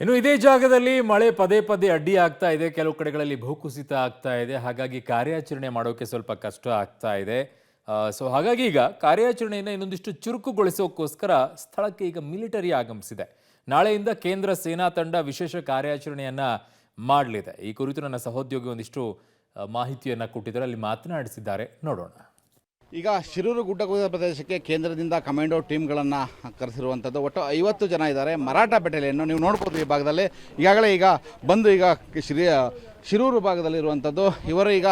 ಇನ್ನು ಇದೇ ಜಾಗದಲ್ಲಿ ಮಳೆ ಪದೇ ಪದೇ ಅಡ್ಡಿ ಆಗ್ತಾ ಇದೆ. ಕೆಲವು ಕಡೆಗಳಲ್ಲಿ ಭೂಕುಸಿತ ಆಗ್ತಾ ಇದೆ. ಹಾಗಾಗಿ ಕಾರ್ಯಾಚರಣೆ ಮಾಡೋಕೆ ಸ್ವಲ್ಪ ಕಷ್ಟ ಆಗ್ತಾ ಇದೆ. ಸೊ ಹಾಗಾಗಿ ಈಗ ಕಾರ್ಯಾಚರಣೆಯನ್ನು ಇನ್ನೊಂದಿಷ್ಟು ಚುರುಕುಗೊಳಿಸೋಕ್ಕೋಸ್ಕರ ಸ್ಥಳಕ್ಕೆ ಈಗ ಮಿಲಿಟರಿ ಆಗಮಿಸಿದೆ. ನಾಳೆಯಿಂದ ಕೇಂದ್ರ ಸೇನಾ ತಂಡ ವಿಶೇಷ ಕಾರ್ಯಾಚರಣೆಯನ್ನ ಮಾಡಲಿದೆ. ಈ ಕುರಿತು ನನ್ನ ಸಹೋದ್ಯೋಗಿ ಒಂದಿಷ್ಟು ಮಾಹಿತಿಯನ್ನ ಕೊಟ್ಟಿದ್ದಾರೆ, ಅಲ್ಲಿ ಮಾತನಾಡಿಸಿದ್ದಾರೆ, ನೋಡೋಣ. ಈಗ ಶಿರೂರು ಗುಡ್ಡಕುಸಿತ ಪ್ರದೇಶಕ್ಕೆ ಕೇಂದ್ರದಿಂದ ಕಮಾಂಡೋ ಟೀಮ್ಗಳನ್ನು ಕರೆಸಿರುವಂಥದ್ದು. ಒಟ್ಟು 50 ಜನ ಇದ್ದಾರೆ. ಮರಾಠ ಬೆಟಾಲಿಯನ್ನು ನೀವು ನೋಡ್ಬೋದು. ಈ ಭಾಗದಲ್ಲಿ ಈಗಾಗಲೇ ಬಂದು ಶಿರೂರು ಭಾಗದಲ್ಲಿರುವಂಥದ್ದು. ಇವರು ಈಗ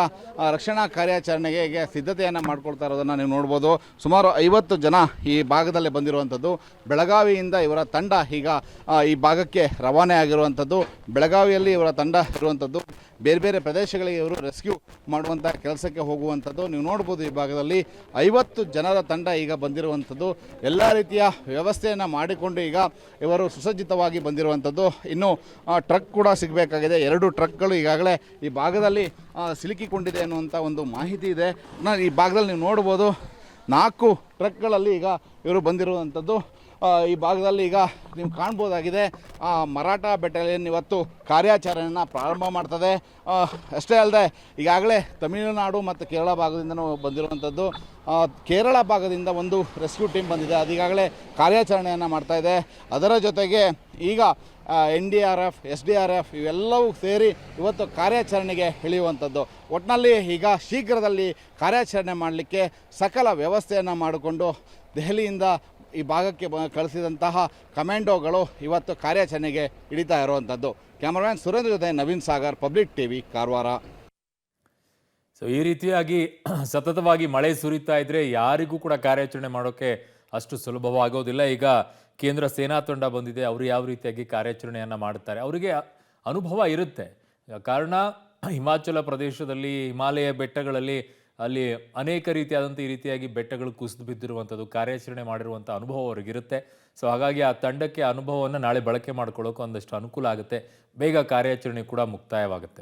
ರಕ್ಷಣಾ ಕಾರ್ಯಾಚರಣೆಗೆ ಸಿದ್ಧತೆಯನ್ನು ಮಾಡ್ಕೊಳ್ತಾ ಇರೋದನ್ನು ನೀವು ನೋಡ್ಬೋದು. ಸುಮಾರು 50 ಜನ ಈ ಭಾಗದಲ್ಲಿ ಬಂದಿರುವಂಥದ್ದು. ಬೆಳಗಾವಿಯಿಂದ ಇವರ ತಂಡ ಈಗ ಈ ಭಾಗಕ್ಕೆ ರವಾನೆ ಆಗಿರುವಂಥದ್ದು. ಬೆಳಗಾವಿಯಲ್ಲಿ ಇವರ ತಂಡ ಇರುವಂಥದ್ದು. ಬೇರೆ ಬೇರೆ ಪ್ರದೇಶಗಳಿಗೆ ಇವರು ರೆಸ್ಕ್ಯೂ ಮಾಡುವಂಥ ಕೆಲಸಕ್ಕೆ ಹೋಗುವಂಥದ್ದು ನೀವು ನೋಡ್ಬೋದು. ಈ ಭಾಗದಲ್ಲಿ 50 ಜನರ ತಂಡ ಈಗ ಬಂದಿರುವಂಥದ್ದು. ಎಲ್ಲ ರೀತಿಯ ವ್ಯವಸ್ಥೆಯನ್ನು ಮಾಡಿಕೊಂಡು ಈಗ ಇವರು ಸುಸಜ್ಜಿತವಾಗಿ ಬಂದಿರುವಂಥದ್ದು. ಇನ್ನು ಟ್ರಕ್ ಕೂಡ ಸಿಗಬೇಕಾಗಿದೆ. 2 ಟ್ರಕ್ಗಳು ಈಗಾಗಲೇ ಈ ಭಾಗದಲ್ಲಿ ಸಿಲುಕಿಕೊಂಡಿದೆ ಅನ್ನುವಂಥ ಒಂದು ಮಾಹಿತಿ ಇದೆ. ಈ ಭಾಗದಲ್ಲಿ ನೀವು ನೋಡ್ಬೋದು 4 ಟ್ರಕ್ಗಳಲ್ಲಿ ಈಗ ಇವರು ಬಂದಿರುವಂಥದ್ದು. ಈ ಭಾಗದಲ್ಲಿ ಈಗ ನೀವು ಕಾಣ್ಬೋದಾಗಿದೆ. ಮರಾಠ ಬೆಟಾಲಿಯನ್ ಇವತ್ತು ಕಾರ್ಯಾಚರಣೆಯನ್ನು ಪ್ರಾರಂಭ ಮಾಡ್ತದೆ. ಅಷ್ಟೇ ಅಲ್ಲದೆ ಈಗಾಗಲೇ ತಮಿಳುನಾಡು ಮತ್ತು ಕೇರಳ ಭಾಗದಿಂದನೂ ಬಂದಿರುವಂಥದ್ದು. ಕೇರಳ ಭಾಗದಿಂದ ಒಂದು ರೆಸ್ಕ್ಯೂ ಟೀಮ್ ಬಂದಿದೆ, ಅದೀಗಾಗಲೇ ಕಾರ್ಯಾಚರಣೆಯನ್ನು ಮಾಡ್ತಾಯಿದೆ. ಅದರ ಜೊತೆಗೆ ಈಗ NDRF, SDRF ಇವೆಲ್ಲವೂ ಸೇರಿ ಇವತ್ತು ಕಾರ್ಯಾಚರಣೆಗೆ ಇಳಿಯುವಂಥದ್ದು. ಒಟ್ಟಿನಲ್ಲಿ ಈಗ ಶೀಘ್ರದಲ್ಲಿ ಕಾರ್ಯಾಚರಣೆ ಮಾಡಲಿಕ್ಕೆ ಸಕಲ ವ್ಯವಸ್ಥೆಯನ್ನು ಮಾಡಿಕೊಂಡು ದೆಹಲಿಯಿಂದ ಈ ಭಾಗಕ್ಕೆ ಕಳಿಸಿದಂತಹ ಕಮಾಂಡೋಗಳು ಇವತ್ತು ಕಾರ್ಯಾಚರಣೆಗೆ ಇಳಿತಾ ಇರುವಂಥದ್ದು. ಕ್ಯಾಮರಾಮ್ಯಾನ್ ಸುರೇಂದ್ರ ಜೊತೆ Naveen Sagar, public TV, Karwar. So ಈ ರೀತಿಯಾಗಿ ಸತತವಾಗಿ ಮಳೆ ಸುರಿತಾ ಇದ್ರೆ ಯಾರಿಗೂ ಕೂಡ ಕಾರ್ಯಾಚರಣೆ ಮಾಡೋಕೆ ಅಷ್ಟು ಸುಲಭವಾಗೋದಿಲ್ಲ. ಈಗ ಕೇಂದ್ರ ಸೇನಾ ತಂಡ ಬಂದಿದೆ, ಅವರು ಯಾವ ರೀತಿಯಾಗಿ ಕಾರ್ಯಾಚರಣೆಯನ್ನು ಮಾಡುತ್ತಾರೆ, ಅವರಿಗೆ ಅನುಭವ ಇರುತ್ತೆ. ಕಾರಣ ಹಿಮಾಚಲ ಪ್ರದೇಶದಲ್ಲಿ, ಹಿಮಾಲಯ ಬೆಟ್ಟಗಳಲ್ಲಿ ಅಲ್ಲಿ ಅನೇಕ ರೀತಿಯಾದಂಥ ಈ ರೀತಿಯಾಗಿ ಬೆಟ್ಟಗಳು ಕುಸಿದು ಬಿದ್ದಿರುವಂಥದ್ದು, ಕಾರ್ಯಾಚರಣೆ ಮಾಡಿರುವಂಥ ಅನುಭವ ಅವ್ರಿಗಿರುತ್ತೆ. ಸೊ ಹಾಗಾಗಿ ಆ ತಂಡಕ್ಕೆ ಅನುಭವವನ್ನು ನಾಳೆ ಬಳಕೆ ಮಾಡ್ಕೊಳ್ಳೋಕೆ ಒಂದಷ್ಟು ಅನುಕೂಲ ಆಗುತ್ತೆ. ಬೇಗ ಕಾರ್ಯಾಚರಣೆ ಕೂಡ ಮುಕ್ತಾಯವಾಗುತ್ತೆ.